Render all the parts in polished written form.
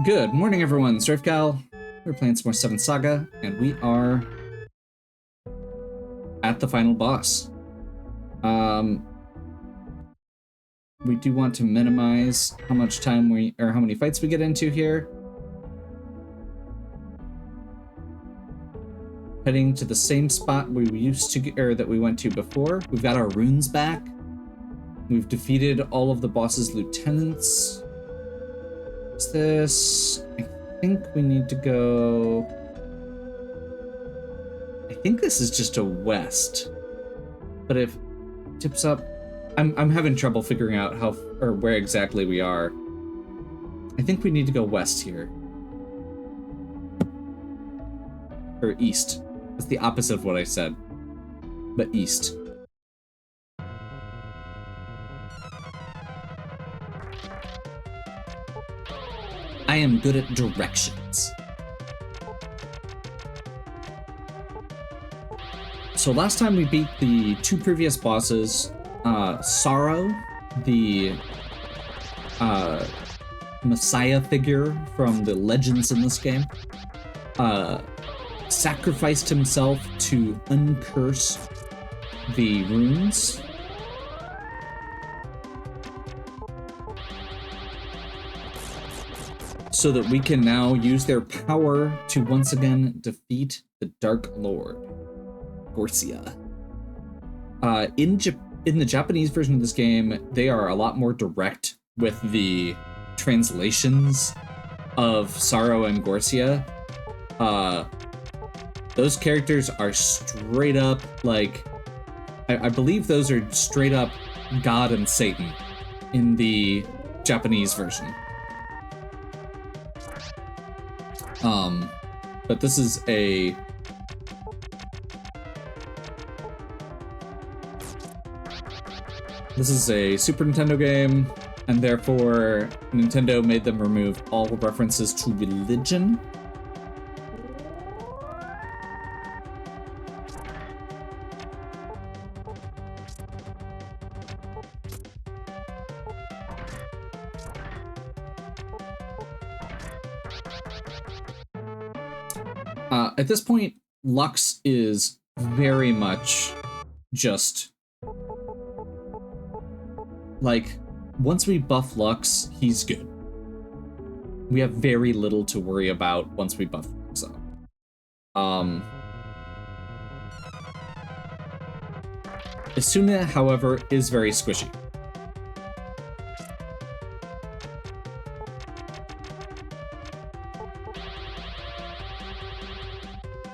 Good morning, everyone. Strifegal. We're playing some more 7th Saga, and we are at the final boss. We do want to minimize how much time how many fights we get into here. Heading to the same spot we used to, or that we went to before. We've got our runes back. We've defeated all of the boss's lieutenants. What's this? I think we need to go... I think this is just a west. But if it tips up... I'm having trouble figuring out how or where exactly we are. I think we need to go west here. Or east. That's the opposite of what I said. But east. I am good at directions. So last time we beat the two previous bosses, Sorrow, the Messiah figure from the legends in this game, sacrificed himself to uncurse the runes. So that we can now use their power to once again defeat the Dark Lord, Gorsia. In the Japanese version of this game, they are a lot more direct with the translations of Sorrow and Gorsia. Those characters are straight up, like, I believe those are straight up God and Satan in the Japanese version. But this is a... This is a Super Nintendo game, and therefore Nintendo made them remove all references to religion. At this point, Lux is very much just... like, once we buff Lux, he's good. We have very little to worry about once we buff Lux up. Asuna, however, is very squishy.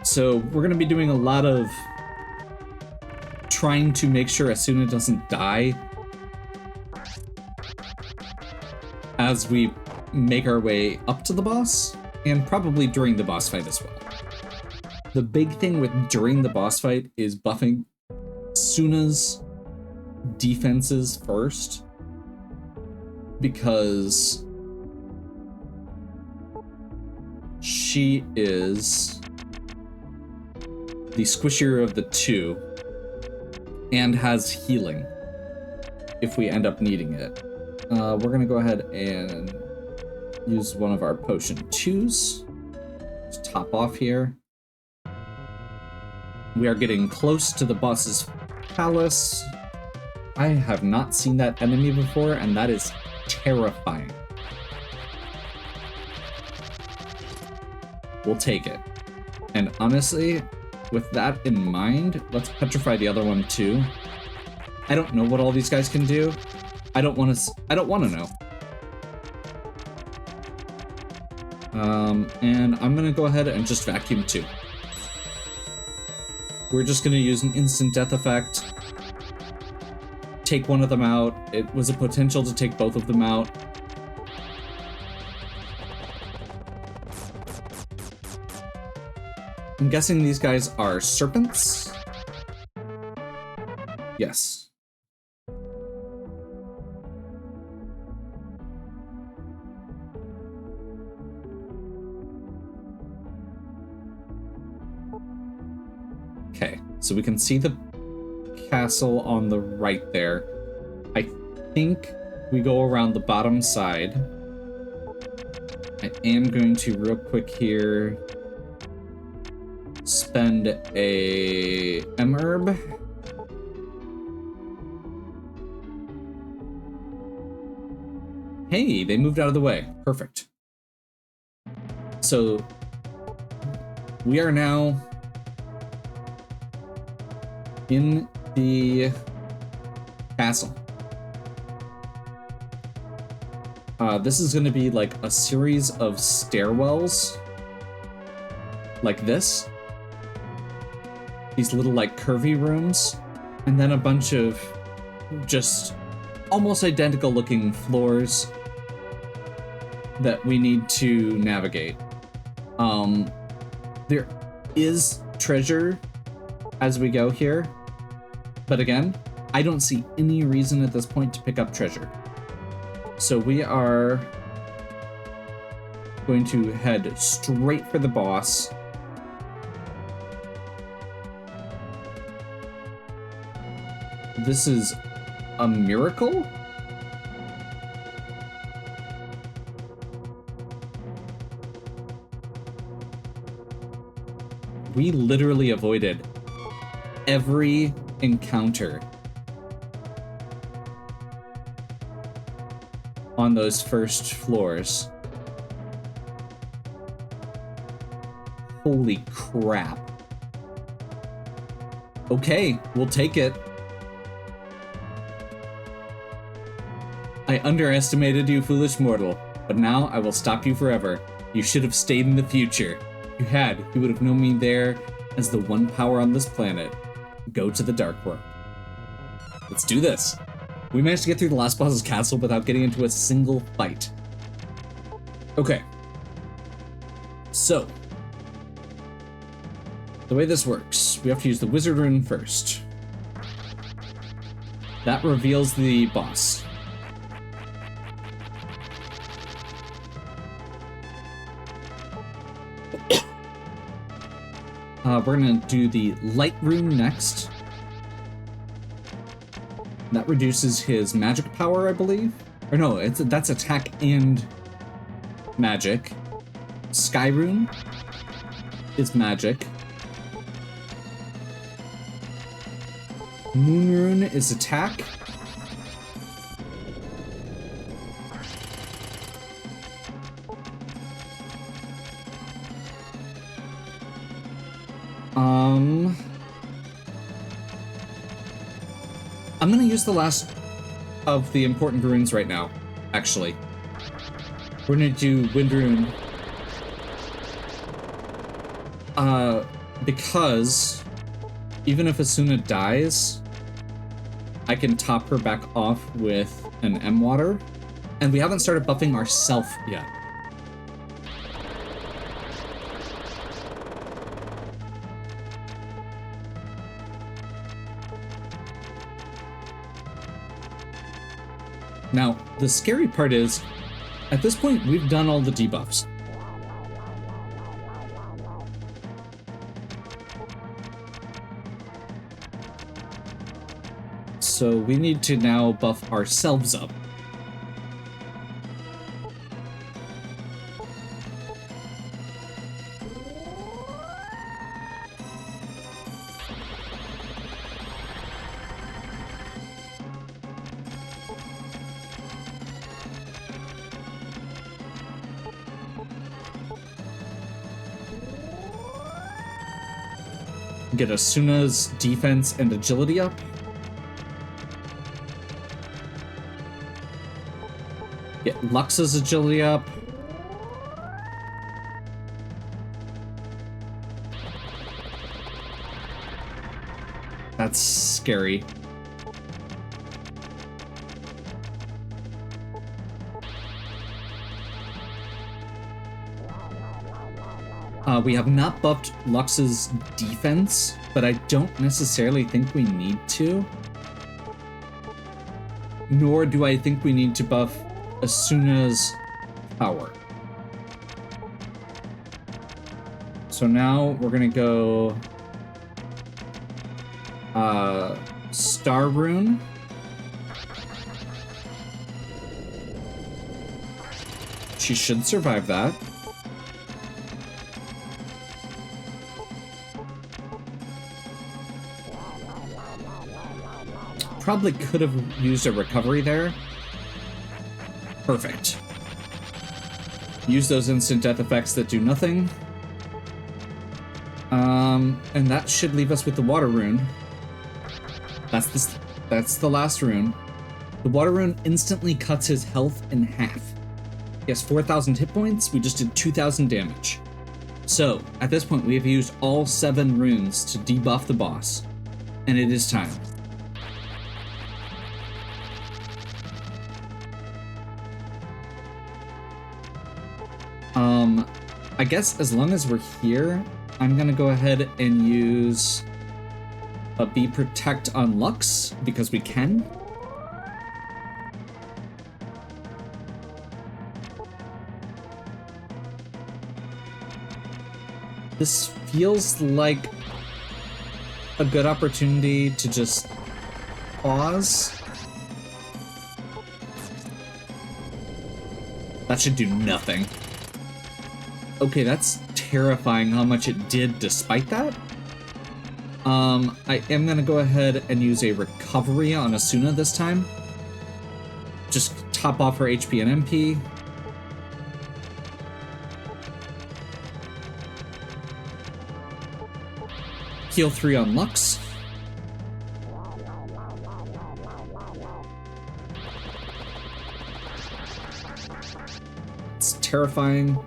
So we're going to be doing a lot of trying to make sure Asuna doesn't die as we make our way up to the boss, and probably during the boss fight as well. The big thing with during the boss fight is buffing Asuna's defenses first, because she is the squishier of the two and has healing if we end up needing it. We're gonna go ahead and use one of our potion 2s. Let's top off here. We are getting close to the boss's palace. I have not seen that enemy before, and that is terrifying. We'll take it. And honestly, with that in mind, let's petrify the other one too. I don't know what all these guys can do. I don't want to know. And I'm gonna go ahead and just vacuum too. We're just gonna use an instant death effect. Take one of them out. It was a potential to take both of them out. I'm guessing these guys are serpents? Yes. Okay, so we can see the castle on the right there. I think we go around the bottom side. I am going to real quick here spend a M-herb. Hey, they moved out of the way. Perfect. So we are now in the castle. This is going to be like a series of stairwells like this. These little like curvy rooms, and then a bunch of just almost identical looking floors that we need to navigate. There is treasure as we go here, but again, I don't see any reason at this point to pick up treasure. So we are going to head straight for the boss. This is a miracle? We literally avoided every encounter on those first floors. Holy crap. Okay, we'll take it. I underestimated you, foolish mortal, but now I will stop you forever. You should have stayed in the future. If you had, you would have known me there as the one power on this planet. Go to the Dark World. Let's do this. We managed to get through the last boss's castle without getting into a single fight. Okay. So, the way this works, we have to use the wizard rune first. That reveals the boss. We're gonna do the light rune next. That reduces his magic power, I believe. Or no, that's attack and magic. Sky rune is magic. Moon rune is attack. I'm gonna use the last of the important runes right now, actually. We're gonna do wind rune. Because even if Asuna dies, I can top her back off with an M-water, and we haven't started buffing ourselves yet. Now, the scary part is, at this point, we've done all the debuffs. So we need to now buff ourselves up. Get Asuna's defense and agility up. Get Lux's agility up. That's scary. We have not buffed Lux's defense, but I don't necessarily think we need to. Nor do I think we need to buff Asuna's power. So now we're gonna go Star Rune. She should survive that. Probably could have used a recovery there. Perfect. Use those instant death effects that do nothing. And that should leave us with the water rune. That's the last rune. The water rune instantly cuts his health in half. He has 4,000 hit points. We just did 2,000 damage. So, at this point, we have used all 7 runes to debuff the boss. And it is time. I guess as long as we're here, I'm gonna go ahead and use a Bee Protect on Lux, because we can. This feels like a good opportunity to just pause. That should do nothing. Okay, that's terrifying how much it did despite that. I am gonna go ahead and use a recovery on Asuna this time. Just top off her HP and MP. Heal 3 on Lux. It's terrifying.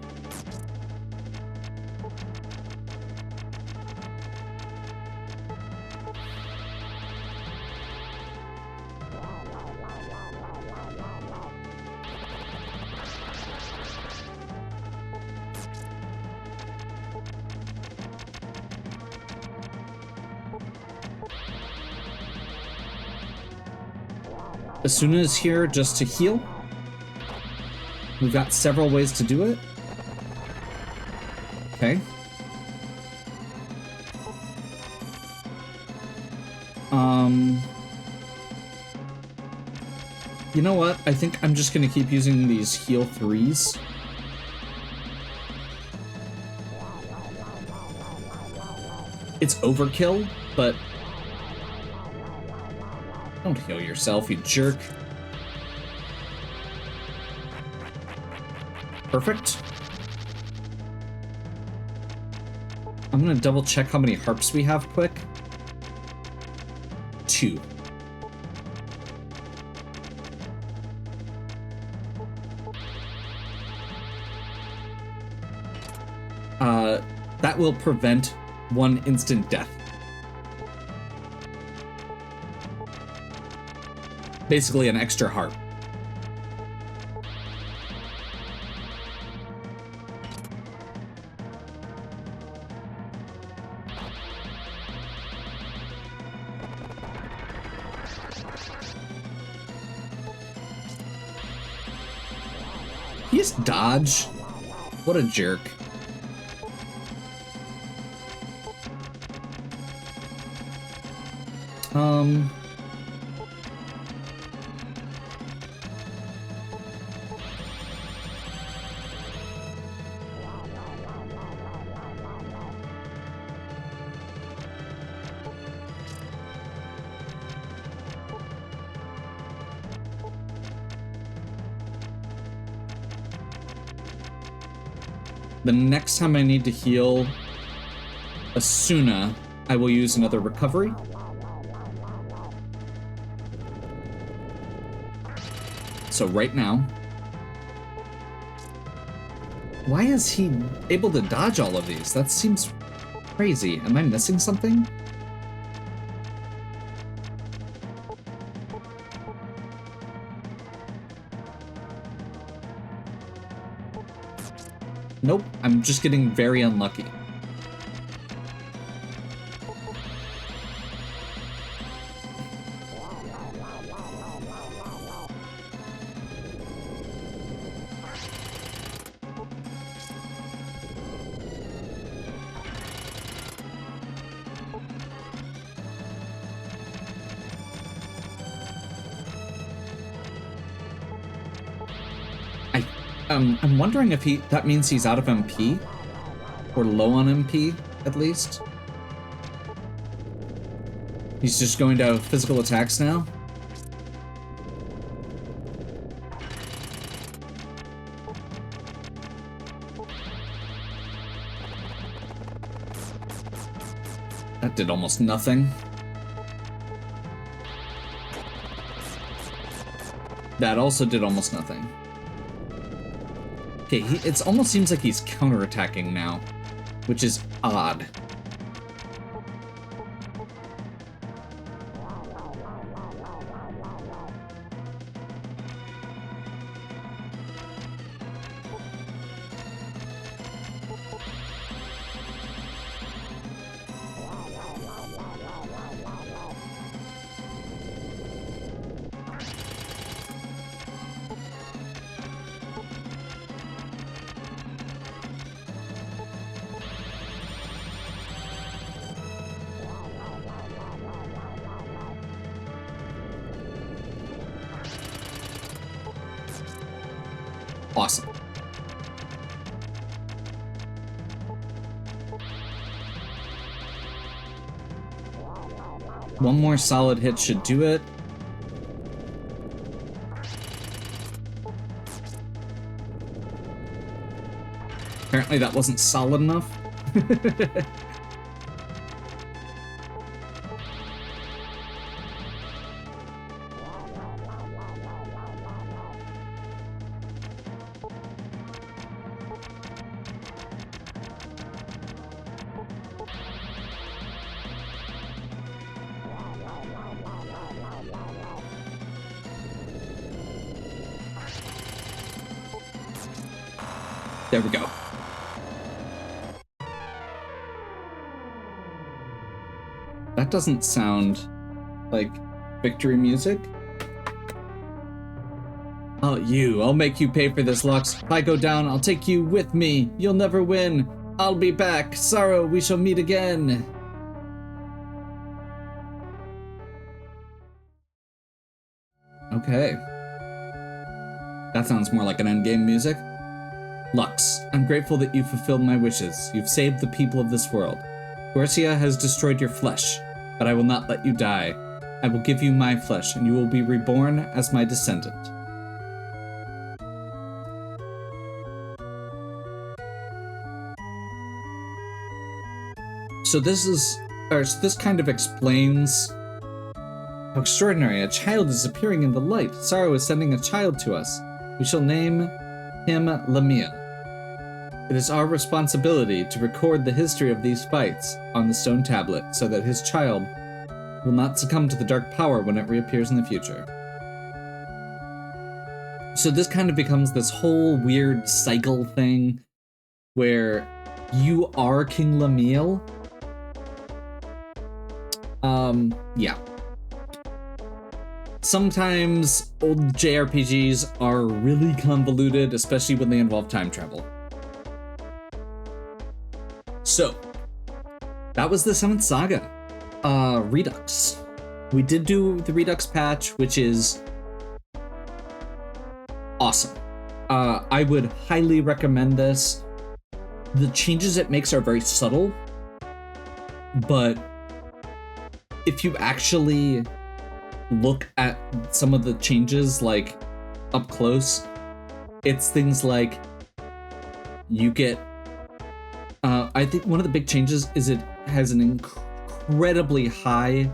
Asuna is here just to heal. We've got several ways to do it. Okay. You know what? I think I'm just gonna keep using these heal 3s. It's overkill, but don't heal yourself, you jerk. Perfect. I'm gonna double check how many harps we have quick. 2. That will prevent 1 instant death. Basically an extra harp. He just dodge. What a jerk. The next time I need to heal Asuna, I will use another recovery. So right now, why is he able to dodge all of these? That seems crazy. Am I missing something? Nope, I'm just getting very unlucky. I'm wondering if that means he's out of MP? Or low on MP, at least? He's just going to physical attacks now? That did almost nothing. That also did almost nothing. Okay, it almost seems like he's counterattacking now, which is odd. Awesome. One more solid hit should do it. Apparently that wasn't solid enough. There we go. That doesn't sound like victory music. Oh, I'll make you pay for this, Lux. If I go down, I'll take you with me. You'll never win. I'll be back. Sorrow, we shall meet again. Okay. That sounds more like an endgame music. Lux, I'm grateful that you fulfilled my wishes. You've saved the people of this world. Gorcia has destroyed your flesh, but I will not let you die. I will give you my flesh, and you will be reborn as my descendant. So this kind of explains how extraordinary. A child is appearing in the light. Sorrow is sending a child to us. We shall name him Lamia. It is our responsibility to record the history of these fights on the stone tablet so that his child will not succumb to the dark power when it reappears in the future. So this kind of becomes this whole weird cycle thing where you are King Lamiel. Yeah. Sometimes old JRPGs are really convoluted, especially when they involve time travel. So, that was the 7th Saga. Redux. We did do the Redux patch, which is awesome. I would highly recommend this. The changes it makes are very subtle, but if you actually look at some of the changes, like, up close, it's things like you get I think one of the big changes is it has an incredibly high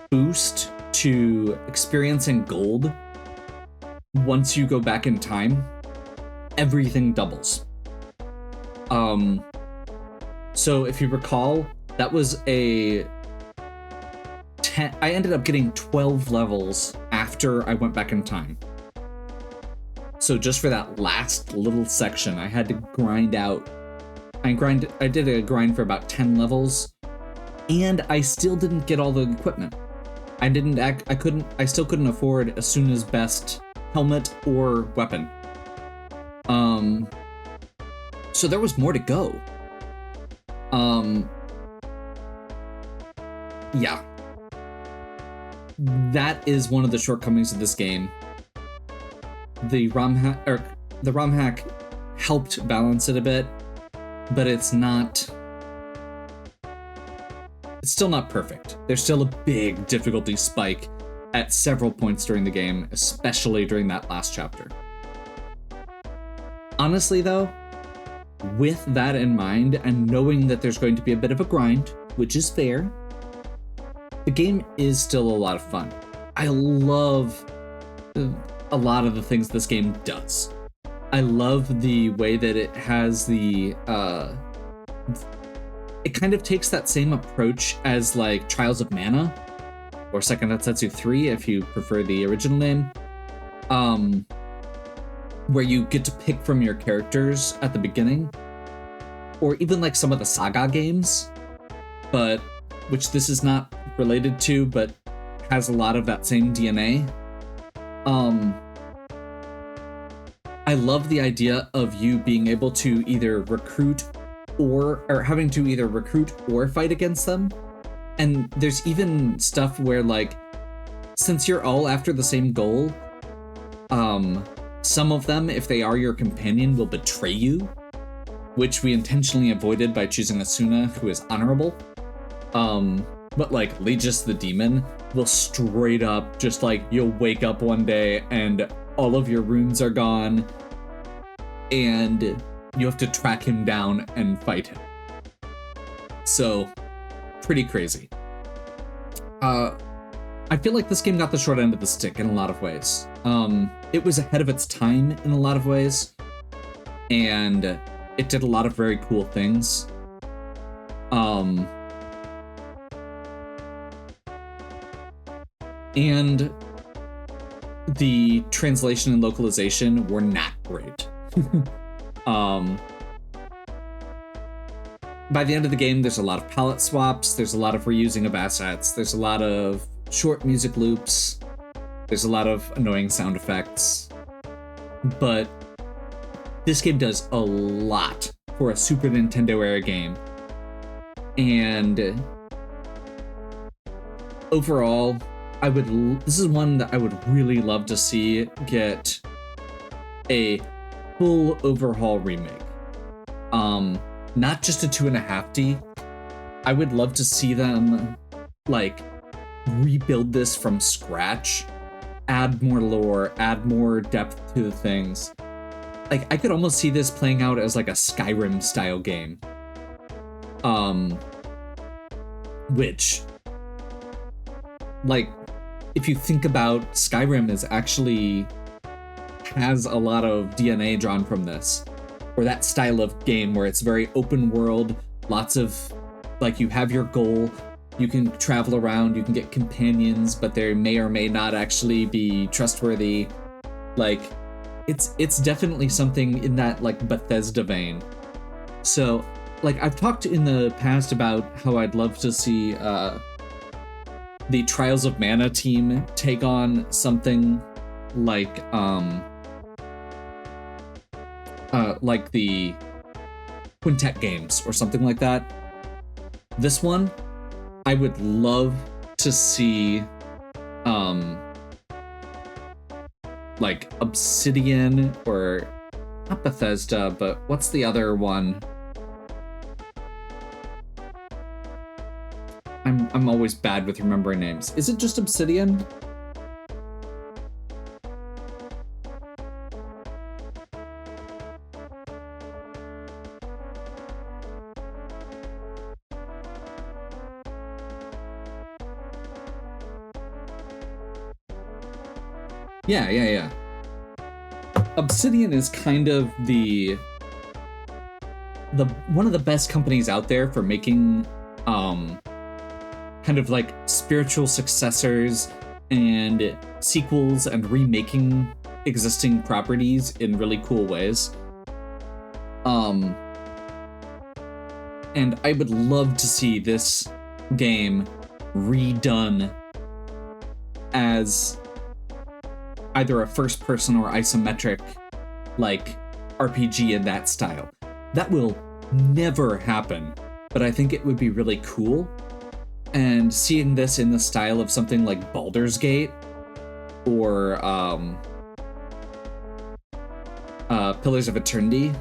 boost to experience and gold. Once you go back in time, everything doubles. So if you recall, that was I ended up getting 12 levels after I went back in time. So just for that last little section, I had to grind out. I did a grind for about 10 levels, and I still didn't get all the equipment. I still couldn't afford as soon as best helmet or weapon. So there was more to go. Yeah. That is one of the shortcomings of this game. The the ROM hack helped balance it a bit, but it's still not perfect. There's still a big difficulty spike at several points during the game, especially during that last chapter. Honestly though, with that in mind and knowing that there's going to be a bit of a grind, which is fair, the game is still a lot of fun. I love a lot of the things this game does. I love the way that it has it kind of takes that same approach as like Trials of Mana, or Second Densetsu 3 if you prefer the original name, where you get to pick from your characters at the beginning, or even like some of the Saga games, but which this is not related to, but has a lot of that same DNA. I love the idea of you being able to either recruit or having to either recruit or fight against them. And there's even stuff where, like, since you're all after the same goal, some of them, if they are your companion, will betray you, which we intentionally avoided by choosing Asuna, who is honorable. But like Legis the Demon will straight up just like, you'll wake up one day and all of your runes are gone and you have to track him down and fight him. So, pretty crazy. I feel like this game got the short end of the stick in a lot of ways. It was ahead of its time in a lot of ways, and it did a lot of very cool things. And the translation and localization were not great. By the end of the game, there's a lot of palette swaps, there's a lot of reusing of assets, there's a lot of short music loops, there's a lot of annoying sound effects, but this game does a lot for a Super Nintendo era game. And overall, this is one that I would really love to see get a full overhaul remake. Not just a 2.5D. I would love to see them like rebuild this from scratch, add more lore, add more depth to the things. Like, I could almost see this playing out as like a Skyrim style game. Which, like, if you think about Skyrim has a lot of DNA drawn from this, or that style of game where it's very open world, lots of, like, you have your goal, you can travel around, you can get companions, but they may or may not actually be trustworthy. Like, it's definitely something in that, like, Bethesda vein. So, like, I've talked in the past about how I'd love to see the Trials of Mana team take on something like the Quintet games or something like that. This one, I would love to see like Obsidian, or not Bethesda, but what's the other one? I'm always bad with remembering names. Is it just Obsidian? Yeah. Obsidian is kind of the one of the best companies out there for making kind of like spiritual successors and sequels and remaking existing properties in really cool ways. And I would love to see this game redone as either a first-person or isometric, like, RPG in that style. That will never happen, but I think it would be really cool. And seeing this in the style of something like Baldur's Gate, or Pillars of Eternity.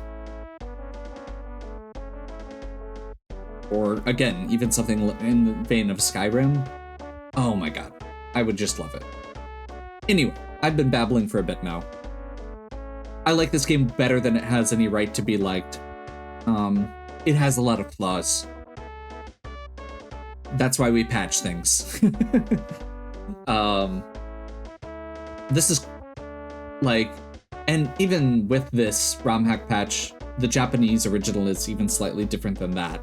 Or, again, even something in the vein of Skyrim. Oh my god. I would just love it. Anyway, I've been babbling for a bit now. I like this game better than it has any right to be liked. It has a lot of flaws. That's why we patch things. This is like, and even with this ROM hack patch, the Japanese original is even slightly different than that.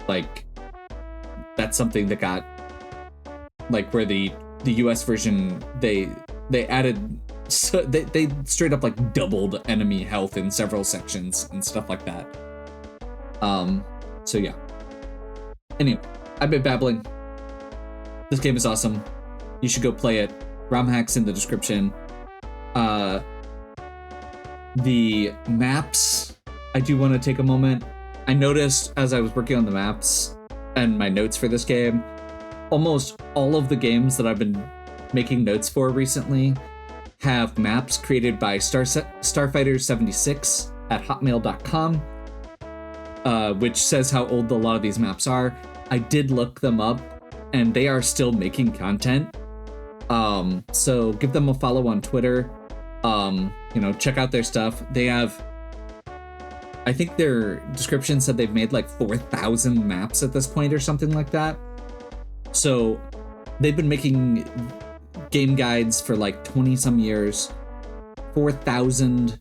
Like, that's something that got, like, where the US version, they added, so they straight up like doubled enemy health in several sections and stuff like that. So yeah. Anyway, I've been babbling. This game is awesome. You should go play it. ROM hack's in the description. The maps, I do want to take a moment. I noticed as I was working on the maps and my notes for this game, almost all of the games that I've been making notes for recently have maps created by Starfighter76 at hotmail.com, which says how old a lot of these maps are. I did look them up, and they are still making content. So give them a follow on Twitter. Check out their stuff. They have, I think their description said they've made like 4,000 maps at this point or something like that. So they've been making game guides for like 20 some years, 4,000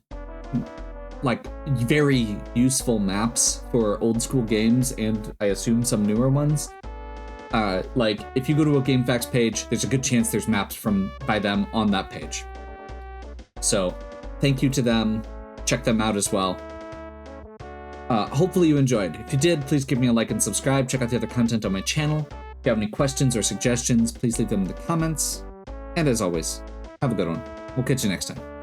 like very useful maps for old school games, and I assume some newer ones. Like if you go to a GameFAQs page, there's a good chance there's maps by them on that page. So thank you to them. Check them out as well. Hopefully you enjoyed. If you did, please give me a like and subscribe. Check out the other content on my channel. If you have any questions or suggestions, please leave them in the comments. And as always, have a good one. We'll catch you next time.